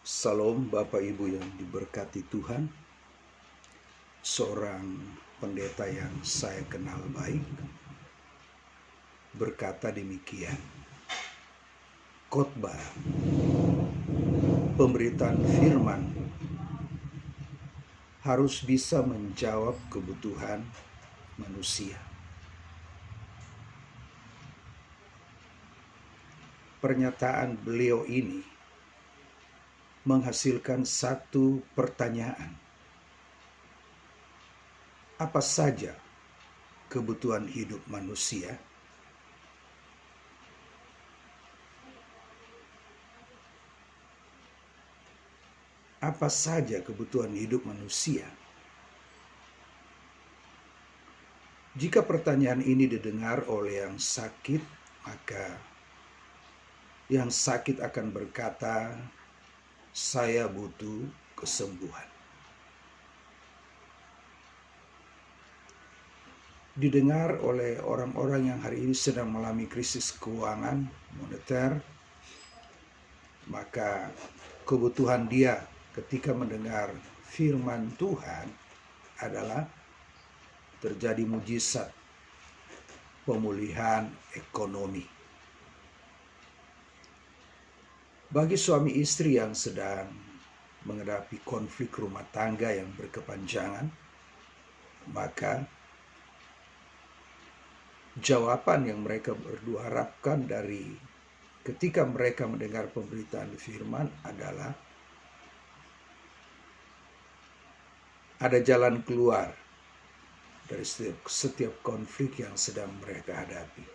Salam Bapak Ibu yang diberkati Tuhan. Seorang pendeta yang saya kenal baik berkata demikian. Khotbah, pemberitaan firman harus bisa menjawab kebutuhan manusia. Pernyataan beliau ini menghasilkan satu pertanyaan. Apa saja kebutuhan hidup manusia? Apa saja kebutuhan hidup manusia? Jika pertanyaan ini didengar oleh yang sakit, maka yang sakit akan berkata, "Saya butuh kesembuhan." Didengar oleh orang-orang yang hari ini sedang mengalami krisis keuangan moneter, maka kebutuhan dia ketika mendengar firman Tuhan adalah terjadi mujizat pemulihan ekonomi. Bagi suami istri yang sedang menghadapi konflik rumah tangga yang berkepanjangan, maka jawaban yang mereka berdua harapkan dari ketika mereka mendengar pemberitaan firman adalah ada jalan keluar dari setiap konflik yang sedang mereka hadapi.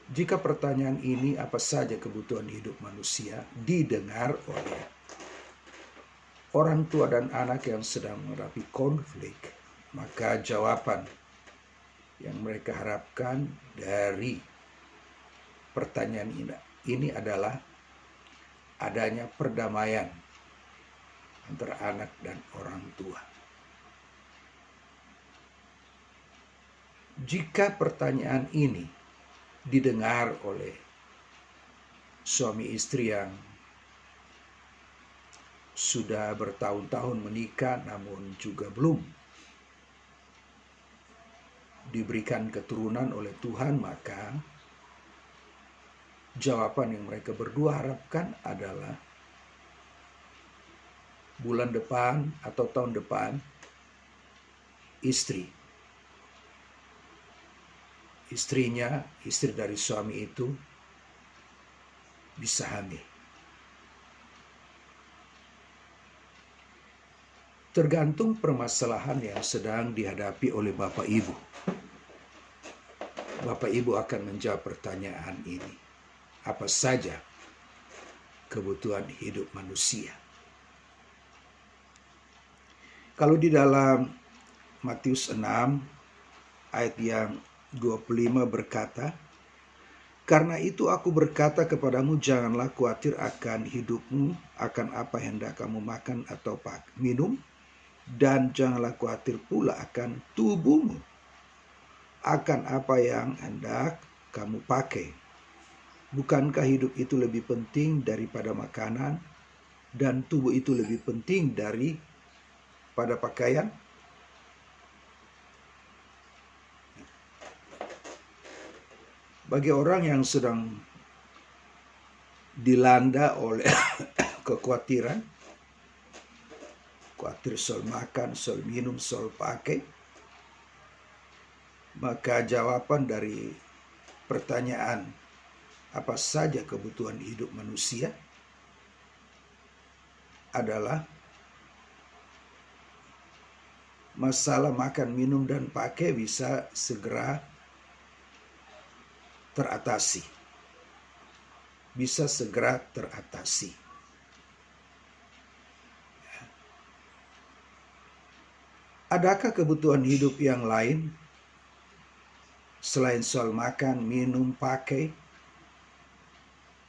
Jika pertanyaan ini, apa saja kebutuhan hidup manusia, didengar oleh orang tua dan anak yang sedang menghadapi konflik, maka jawaban yang mereka harapkan dari pertanyaan ini adalah adanya perdamaian antara anak dan orang tua. Jika pertanyaan ini didengar oleh suami istri yang sudah bertahun-tahun menikah namun juga belum diberikan keturunan oleh Tuhan, maka jawaban yang mereka berdua harapkan adalah bulan depan atau tahun depan istri dari suami itu bisa hamil. Tergantung permasalahan yang sedang dihadapi oleh Bapak Ibu. Bapak Ibu akan menjawab pertanyaan ini. Apa saja kebutuhan hidup manusia? Kalau di dalam Matius 6 ayat yang 25 berkata, "Karena itu aku berkata kepadamu, janganlah khawatir akan hidupmu, akan apa yang hendak kamu makan atau minum, dan janganlah khawatir pula akan tubuhmu, akan apa yang hendak kamu pakai. Bukankah hidup itu lebih penting daripada makanan, dan tubuh itu lebih penting daripada pakaian?" Bagi orang yang sedang dilanda oleh kekhawatiran, khawatir soal makan, soal minum, soal pakai, maka jawaban dari pertanyaan apa saja kebutuhan hidup manusia adalah masalah makan, minum, dan pakai bisa segera teratasi. Bisa segera teratasi. Adakah kebutuhan hidup yang lain selain soal makan, minum, pakai,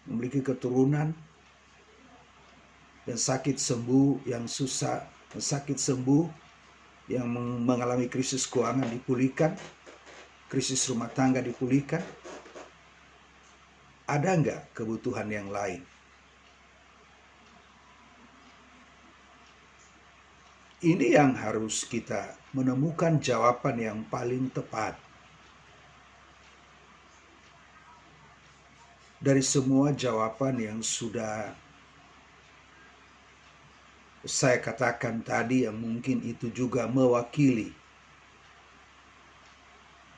memiliki keturunan, dan sakit sembuh yang susah, sakit sembuh yang mengalami krisis keuangan dipulihkan, krisis rumah tangga dipulihkan? Ada nggak kebutuhan yang lain? Ini yang harus kita menemukan jawaban yang paling tepat. Dari semua jawaban yang sudah saya katakan tadi, yang mungkin itu juga mewakili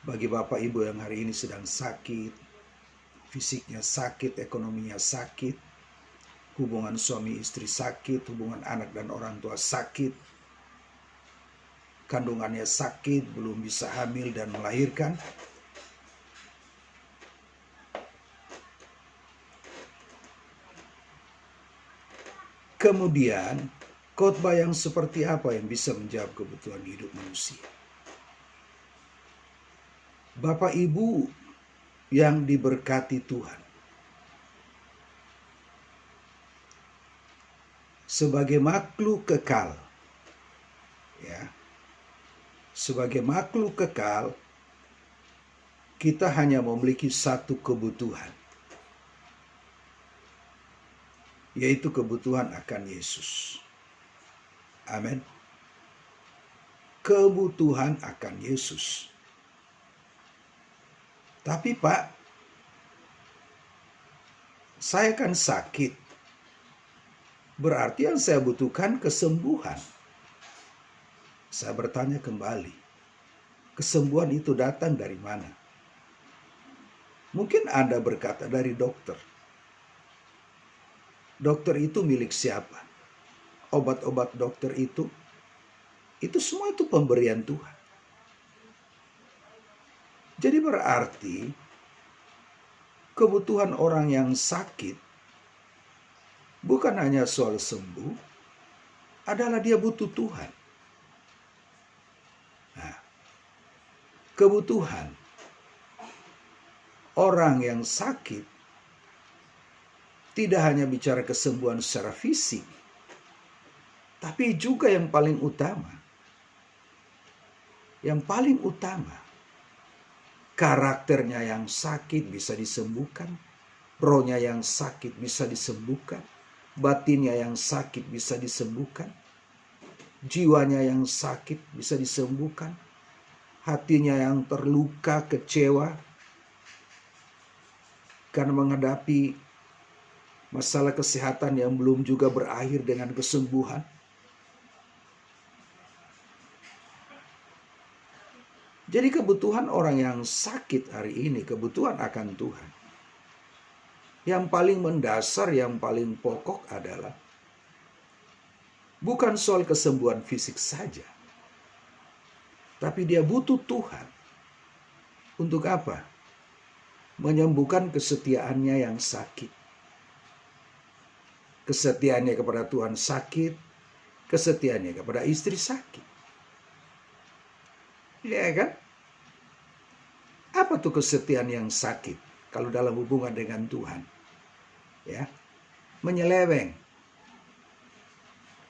bagi Bapak Ibu yang hari ini sedang sakit, fisiknya sakit, ekonominya sakit, hubungan suami istri sakit, hubungan anak dan orang tua sakit, kandungannya sakit, belum bisa hamil dan melahirkan. Kemudian, khotbah yang seperti apa yang bisa menjawab kebutuhan hidup manusia? Bapak Ibu yang diberkati Tuhan, sebagai makhluk kekal, ya, sebagai makhluk kekal, kita hanya memiliki satu kebutuhan, yaitu kebutuhan akan Yesus. Amin. Kebutuhan akan Yesus. Tapi Pak, saya kan sakit. Berarti yang saya butuhkan kesembuhan. Saya bertanya kembali, kesembuhan itu datang dari mana? Mungkin Anda berkata dari dokter. Dokter itu milik siapa? Obat-obat dokter itu semua itu pemberian Tuhan. Jadi berarti kebutuhan orang yang sakit bukan hanya soal sembuh, adalah dia butuh Tuhan. Nah, kebutuhan orang yang sakit tidak hanya bicara kesembuhan secara fisik, tapi juga yang paling utama, karakternya yang sakit bisa disembuhkan, rohnya yang sakit bisa disembuhkan, batinnya yang sakit bisa disembuhkan, jiwanya yang sakit bisa disembuhkan, hatinya yang terluka, kecewa karena menghadapi masalah kesehatan yang belum juga berakhir dengan kesembuhan. Jadi kebutuhan orang yang sakit hari ini, kebutuhan akan Tuhan, yang paling mendasar, yang paling pokok adalah bukan soal kesembuhan fisik saja, tapi dia butuh Tuhan. Untuk apa? Menyembuhkan kesetiaannya yang sakit. Kesetiaannya kepada Tuhan sakit, kesetiaannya kepada istri sakit. Ya kan? Apa tuh kesetiaan yang sakit kalau dalam hubungan dengan Tuhan? Ya, menyeleweng,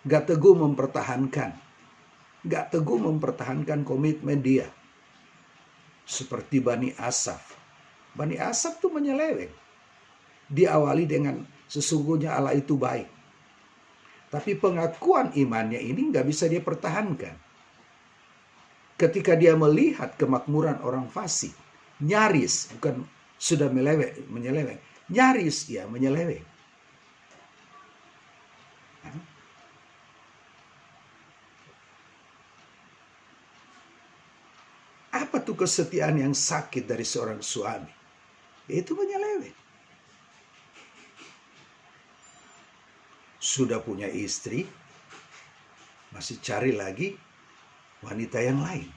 gak teguh mempertahankan komitmen dia. Seperti Bani Asaf. Bani Asaf tuh menyeleweng. Diawali dengan sesungguhnya Allah itu baik. Tapi pengakuan imannya ini gak bisa dia pertahankan. Ketika dia melihat kemakmuran orang fasik, nyaris, bukan sudah menyeleweng, nyaris dia menyeleweng. Apa tuh kesetiaan yang sakit dari seorang suami? Itu menyeleweng. Sudah punya istri, masih cari lagi wanita yang lain.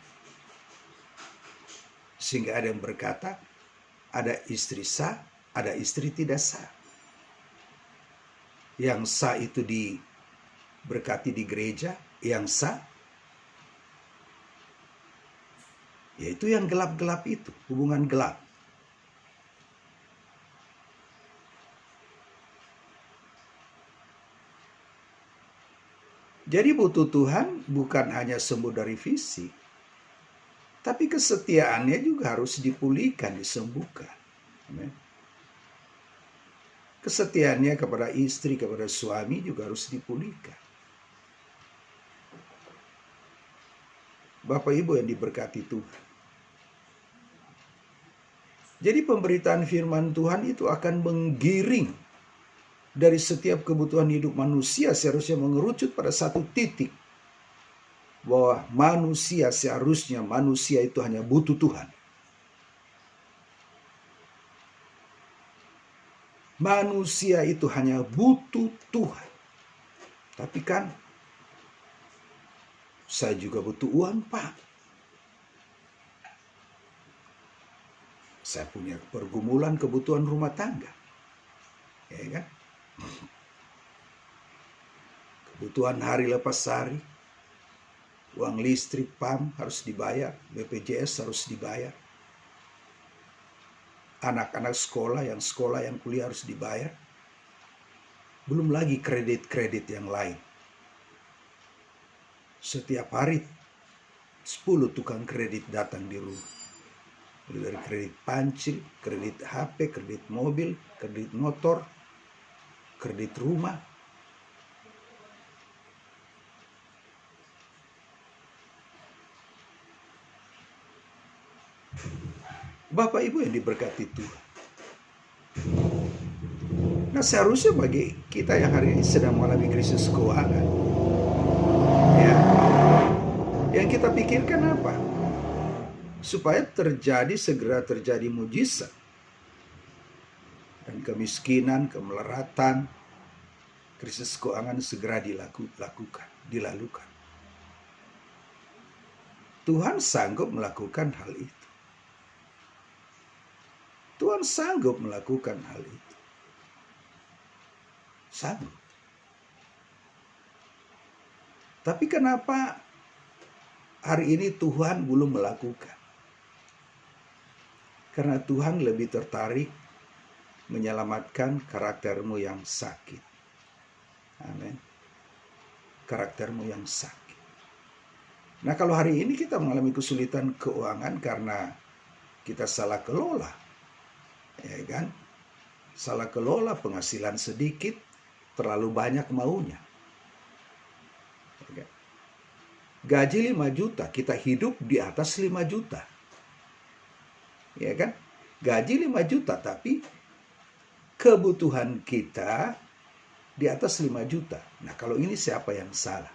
Sehingga ada yang berkata, ada istri sah, ada istri tidak sah. Yang sah itu diberkati di gereja, yang sah, yaitu yang gelap-gelap itu, hubungan gelap. Jadi butuh Tuhan bukan hanya sembuh dari fisik, tapi kesetiaannya juga harus dipulihkan, disembuhkan. Amen. Kesetiaannya kepada istri, kepada suami juga harus dipulihkan. Bapak Ibu yang diberkati Tuhan. Jadi pemberitaan firman Tuhan itu akan menggiring dari setiap kebutuhan hidup manusia, seharusnya mengerucut pada satu titik. Bahwa seharusnya manusia itu hanya butuh Tuhan. Manusia itu hanya butuh Tuhan. Tapi kan saya juga butuh uang, Pak. Saya punya pergumulan kebutuhan rumah tangga. Ya kan? Kebutuhan hari lepas hari. Uang listrik, PAM harus dibayar. BPJS harus dibayar. Anak-anak sekolah, yang kuliah harus dibayar. Belum lagi kredit-kredit yang lain. Setiap hari 10 tukang kredit datang di rumah. Dari kredit panci, kredit HP, kredit mobil, kredit motor, kredit rumah. Bapak Ibu yang diberkati Tuhan. Nah, seharusnya bagi kita yang hari ini sedang mengalami krisis keuangan, ya, yang kita pikirkan apa? Supaya segera terjadi mujizat. Dan kemiskinan, kemelaratan, krisis keuangan segera dilakukan. Tuhan sanggup melakukan hal itu. Tuhan sanggup melakukan hal itu. Sanggup. Tapi kenapa hari ini Tuhan belum melakukan? Karena Tuhan lebih tertarik menyelamatkan karaktermu yang sakit. Amin. Karaktermu yang sakit. Nah, kalau hari ini kita mengalami kesulitan keuangan karena kita salah kelola, ya kan? Salah kelola, penghasilan sedikit, terlalu banyak maunya. Ya, gaji 5 juta, kita hidup di atas 5 juta. Ya kan? Gaji 5 juta, tapi kebutuhan kita di atas 5 juta. Nah, kalau ini siapa yang salah?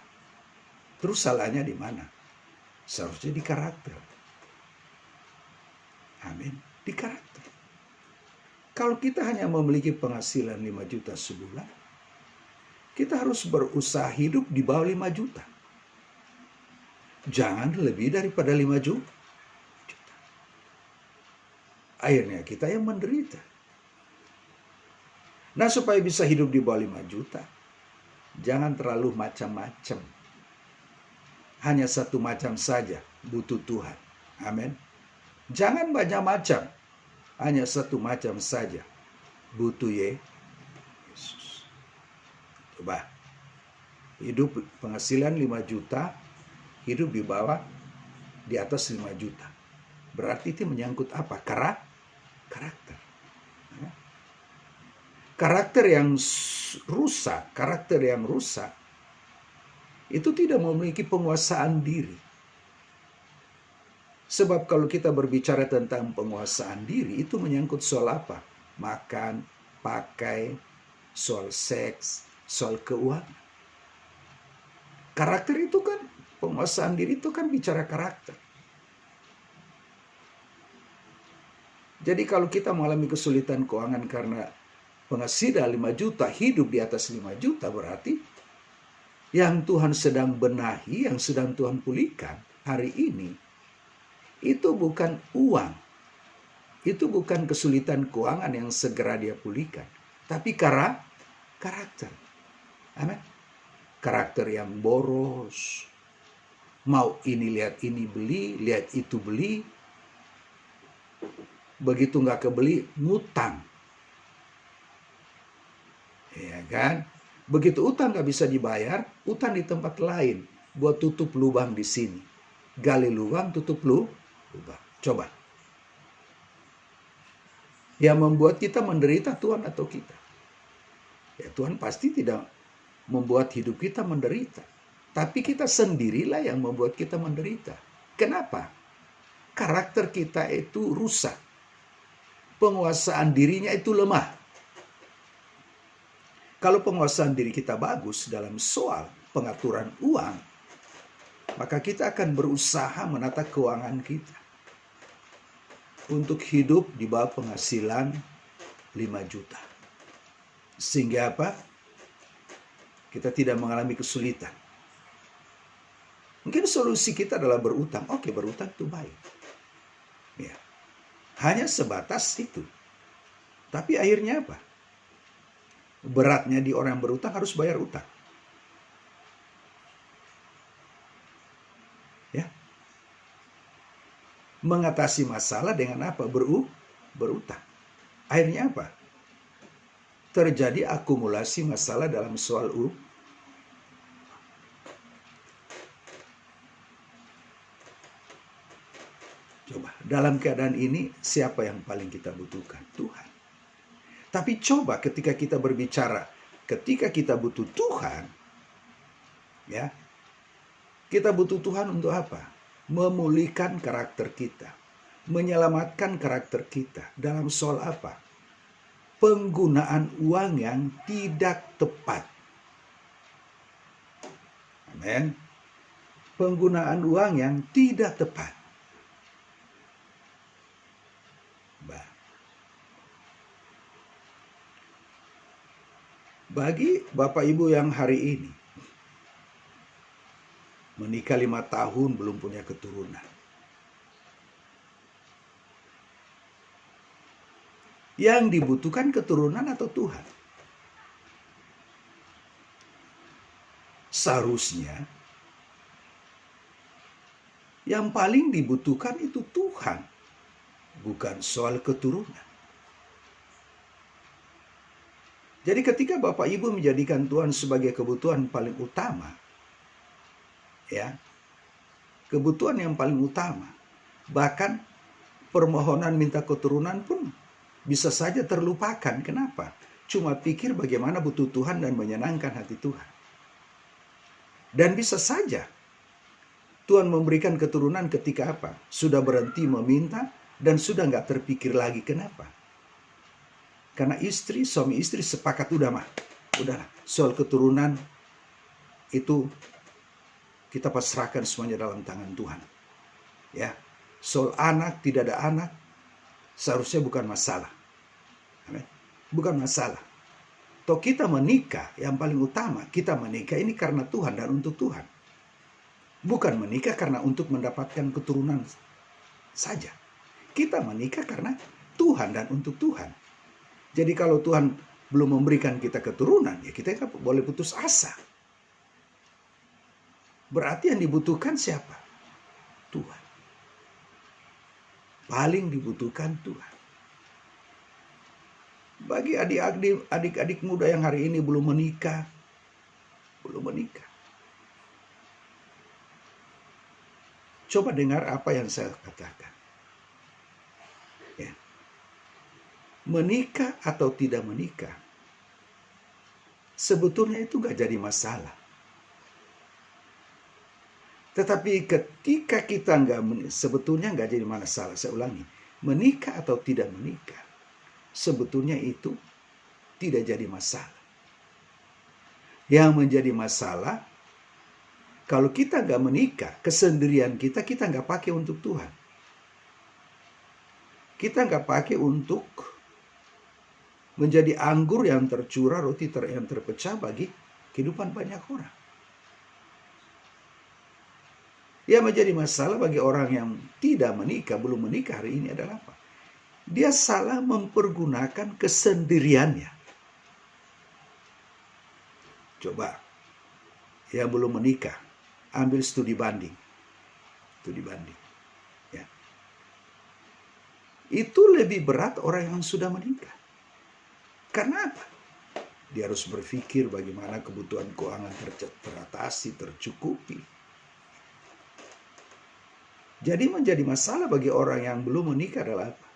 Terus salahnya di mana? Seharusnya di karakter. Amin. Di karakter. Kalau kita hanya memiliki penghasilan 5 juta sebulan, kita harus berusaha hidup di bawah 5 juta. Jangan lebih daripada 5 juta. Akhirnya kita yang menderita. Nah, supaya bisa hidup di bawah 5 juta, jangan terlalu macam-macam. Hanya satu macam saja, butuh Tuhan. Amin. Jangan banyak macam. Hanya satu macam saja, butuh Yesus. Coba. Hidup penghasilan 5 juta, hidup di bawah, di atas 5 juta. Berarti itu menyangkut apa? Karakter. Karakter yang rusak itu tidak memiliki penguasaan diri. Sebab kalau kita berbicara tentang penguasaan diri, itu menyangkut soal apa? Makan, pakai, soal seks, soal keuangan. Karakter itu kan, penguasaan diri itu kan bicara karakter. Jadi kalau kita mengalami kesulitan keuangan karena penghasilan 5 juta, hidup di atas 5 juta, berarti yang Tuhan sedang benahi, yang sedang Tuhan pulihkan hari ini, itu bukan uang. Itu bukan kesulitan keuangan yang segera dia pulihkan. Tapi karakter. Amin. Karakter yang boros. Mau ini lihat ini beli, lihat itu beli. Begitu nggak kebeli, ngutang. Ya kan? Begitu utang nggak bisa dibayar, utang di tempat lain. Buat tutup lubang di sini. Gali lubang, tutup lubang. Coba. Yang membuat kita menderita Tuhan atau kita? ya Tuhan pasti tidak membuat hidup kita menderita. Tapi kita sendirilah yang membuat kita menderita. Kenapa? Karakter kita itu rusak. Penguasaan dirinya itu lemah. Kalau penguasaan diri kita bagus dalam soal pengaturan uang, maka kita akan berusaha menata keuangan kita untuk hidup di bawah penghasilan 5 juta. Sehingga apa? Kita tidak mengalami kesulitan. Mungkin solusi kita adalah berutang. Oke, berutang itu baik. Ya. Hanya sebatas itu. Tapi akhirnya apa? Beratnya di orang yang berutang harus bayar utang. Ya. Mengatasi masalah dengan apa? Berutang. Akhirnya apa? Terjadi akumulasi masalah dalam soal Coba, dalam keadaan ini siapa yang paling kita butuhkan? Tuhan. Tapi coba ketika kita berbicara, ketika kita butuh Tuhan, ya, kita butuh Tuhan untuk apa? Memulihkan karakter kita, menyelamatkan karakter kita. Dalam soal apa? Penggunaan uang yang tidak tepat. Amin. Penggunaan uang yang tidak tepat. Bagi Bapak Ibu yang hari ini menikah 5 tahun belum punya keturunan, yang dibutuhkan keturunan atau Tuhan? Seharusnya yang paling dibutuhkan itu Tuhan, bukan soal keturunan. Jadi ketika Bapak Ibu menjadikan Tuhan sebagai kebutuhan paling utama, ya, kebutuhan yang paling utama, bahkan permohonan minta keturunan pun bisa saja terlupakan. Kenapa? Cuma pikir bagaimana butuh Tuhan dan menyenangkan hati Tuhan. Dan bisa saja Tuhan memberikan keturunan ketika apa? Sudah berhenti meminta dan sudah nggak terpikir lagi. Kenapa? Karena suami istri sepakat, udahlah, soal keturunan itu kita pasrahkan semuanya dalam tangan Tuhan. Ya, soal anak, tidak ada anak, seharusnya bukan masalah. Amin. Bukan masalah. Toh kita menikah, yang paling utama, kita menikah ini karena Tuhan dan untuk Tuhan. Bukan menikah karena untuk mendapatkan keturunan saja. Kita menikah karena Tuhan dan untuk Tuhan. Jadi kalau Tuhan belum memberikan kita keturunan, ya kita nggak boleh putus asa. Berarti yang dibutuhkan siapa? Tuhan. Paling dibutuhkan Tuhan. Bagi adik-adik muda yang hari ini belum menikah, coba dengar apa yang saya katakan. Ya. Menikah atau tidak menikah, sebetulnya itu gak jadi masalah. Tetapi ketika kita sebetulnya gak jadi masalah. Saya ulangi, menikah atau tidak menikah, sebetulnya itu tidak jadi masalah. Yang menjadi masalah, kalau kita gak menikah, kesendirian kita gak pakai untuk Tuhan. Kita gak pakai untuk menjadi anggur yang tercurah, roti yang terpecah bagi kehidupan banyak orang. Yang menjadi masalah bagi orang yang tidak menikah, belum menikah hari ini adalah apa? Dia salah mempergunakan kesendiriannya. Coba, yang belum menikah, ambil studi banding. Ya. Itu lebih berat orang yang sudah menikah. Karena apa? Dia harus berpikir bagaimana kebutuhan keuangan teratasi, tercukupi. Jadi menjadi masalah bagi orang yang belum menikah adalah apa?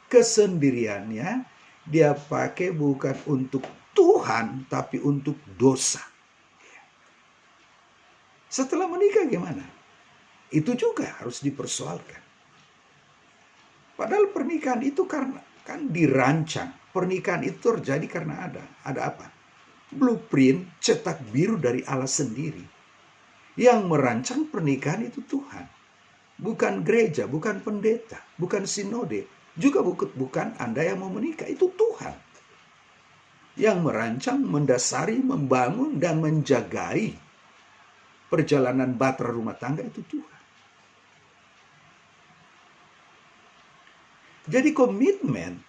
Kesendiriannya Dia pakai bukan untuk Tuhan, tapi untuk dosa. Setelah menikah gimana? Itu juga harus dipersoalkan. Padahal pernikahan itu kan dirancang. Pernikahan itu terjadi karena ada apa? Blueprint cetak biru dari Allah sendiri. Yang merancang pernikahan itu Tuhan. Bukan gereja, bukan pendeta, bukan sinode. Juga bukan Anda yang mau menikah, itu Tuhan. Yang merancang, mendasari, membangun, dan menjagai perjalanan bahtera rumah tangga itu Tuhan. Jadi komitmen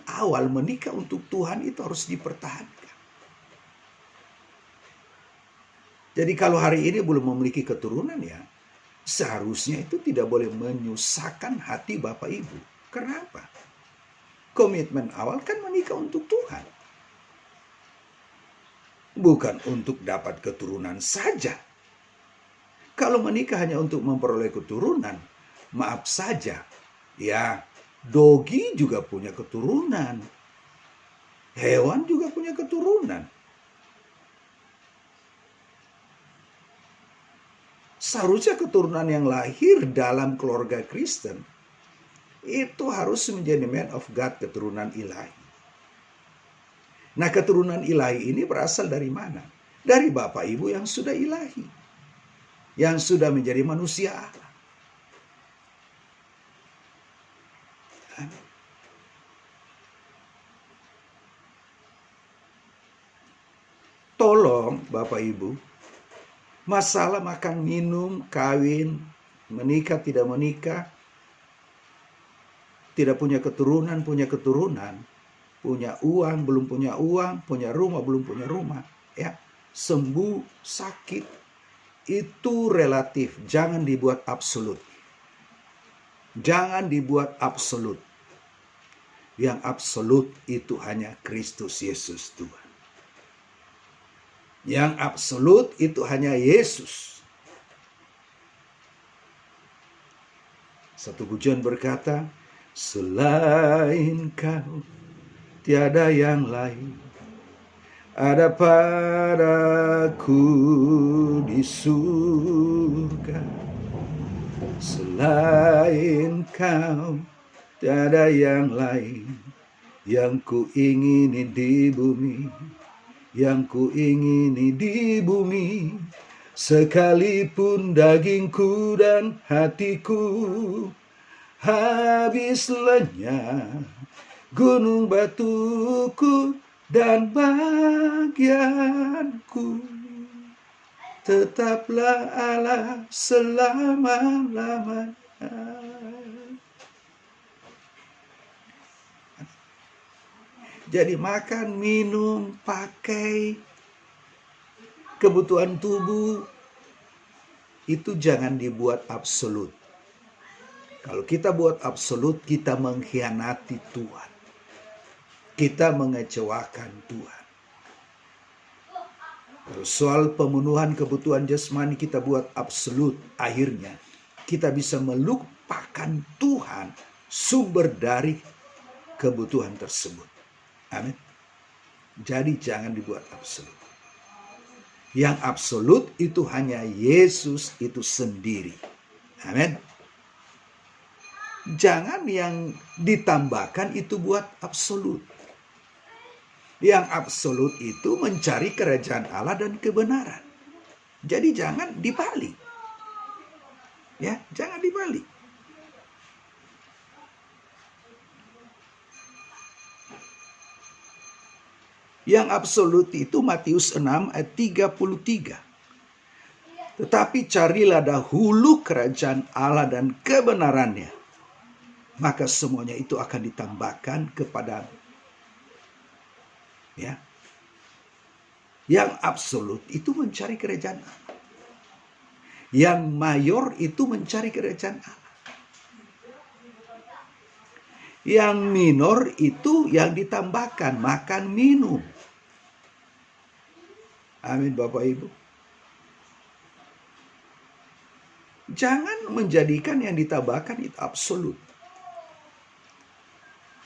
awal menikah untuk Tuhan itu harus dipertahankan. Jadi kalau hari ini belum memiliki keturunan ya, seharusnya itu tidak boleh menyusahkan hati Bapak Ibu. Kenapa? Komitmen awal kan menikah untuk Tuhan. Bukan untuk dapat keturunan saja. Kalau menikah hanya untuk memperoleh keturunan, maaf saja, ya, dogi juga punya keturunan. Hewan juga punya keturunan. Seharusnya keturunan yang lahir dalam keluarga Kristen itu harus menjadi man of God, keturunan ilahi. Nah, keturunan ilahi ini berasal dari mana? Dari Bapak Ibu yang sudah ilahi, yang sudah menjadi manusia Allah. Tolong Bapak Ibu, masalah makan minum, kawin, menikah tidak menikah, tidak punya keturunan, punya uang, belum punya uang, punya rumah, belum punya rumah, ya, sembuh, sakit, itu relatif, jangan dibuat absolut. Jangan dibuat absolut. Yang absolut itu hanya Kristus Yesus Tuhan. Yang absolut itu hanya Yesus. Satu pujian berkata, selain Kau tiada yang lain ada padaku di surga. Selain Kau tiada yang lain yang ku ingini di bumi, yang ku ingini di bumi, sekalipun dagingku dan hatiku habis lenyap, gunung batuku dan bagianku, tetaplah Allah selama-lamanya. Jadi makan, minum, pakai, kebutuhan tubuh, itu jangan dibuat absolut. Kalau kita buat absolut, kita mengkhianati Tuhan. Kita mengecewakan Tuhan. Kalau soal pemenuhan kebutuhan jasmani kita buat absolut, akhirnya kita bisa melupakan Tuhan, sumber dari kebutuhan tersebut. Amin. Jadi jangan dibuat absolut. Yang absolut itu hanya Yesus itu sendiri. Amin. Jangan yang ditambahkan itu buat absolut. Yang absolut itu mencari kerajaan Allah dan kebenaran. Jadi jangan dibalik. Ya, jangan dibalik. Yang absolut itu Matius 6 ayat 33. Tetapi carilah dahulu kerajaan Allah dan kebenarannya, maka semuanya itu akan ditambahkan kepadamu. Ya. Yang absolut itu mencari kerajaan Allah. Yang mayor itu mencari kerajaan Allah. Yang minor itu yang ditambahkan, makan, minum. Amin Bapak Ibu. Jangan menjadikan yang ditambahkan itu absolut.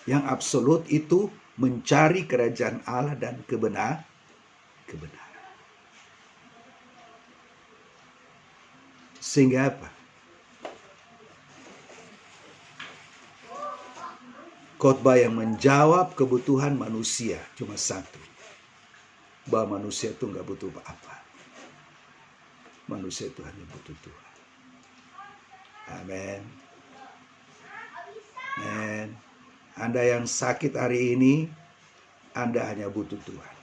Yang absolut itu mencari kerajaan Allah dan kebenaran. Sehingga apa? Khotbah yang menjawab kebutuhan manusia cuma satu. Bahwa manusia itu nggak butuh apa-apa. Manusia itu hanya butuh Tuhan. Amin. Amin. Anda yang sakit hari ini, Anda hanya butuh Tuhan.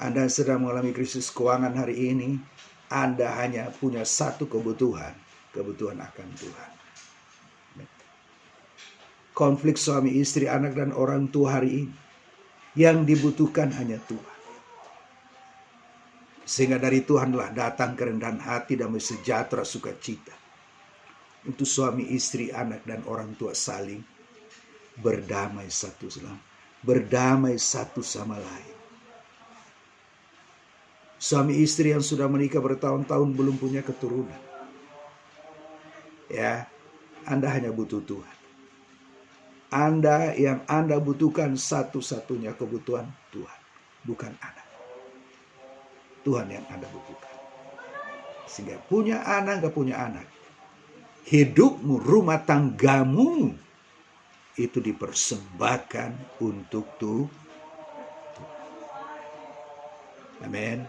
Anda yang sedang mengalami krisis keuangan hari ini, Anda hanya punya satu kebutuhan akan Tuhan. Konflik suami istri, anak dan orang tua hari ini, yang dibutuhkan hanya Tuhan. Sehingga dari Tuhanlah datang kerendahan hati, damai sejahtera, sukacita. Untuk suami istri, anak dan orang tua saling berdamai satu sama lain. Suami istri yang sudah menikah bertahun-tahun belum punya keturunan. Ya, Anda hanya butuh Tuhan. Yang Anda butuhkan satu-satunya kebutuhan Tuhan, bukan anak. Tuhan yang Anda butuhkan. Sehingga punya anak, gak punya anak, hidupmu, rumah tanggamu itu dipersembahkan untuk Tuhan. Amin.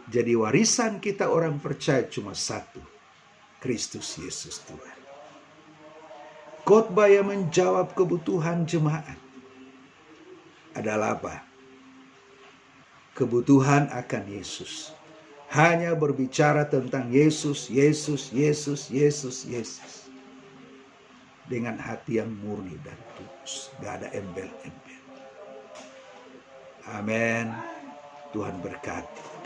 Jadi warisan kita orang percaya cuma satu, Kristus Yesus Tuhan. Khotbah yang menjawab kebutuhan jemaat adalah apa? Kebutuhan akan Yesus. Hanya berbicara tentang Yesus, Yesus, Yesus, Yesus, Yesus. Dengan hati yang murni dan tulus. Gak ada embel-embel. Amin. Tuhan berkati.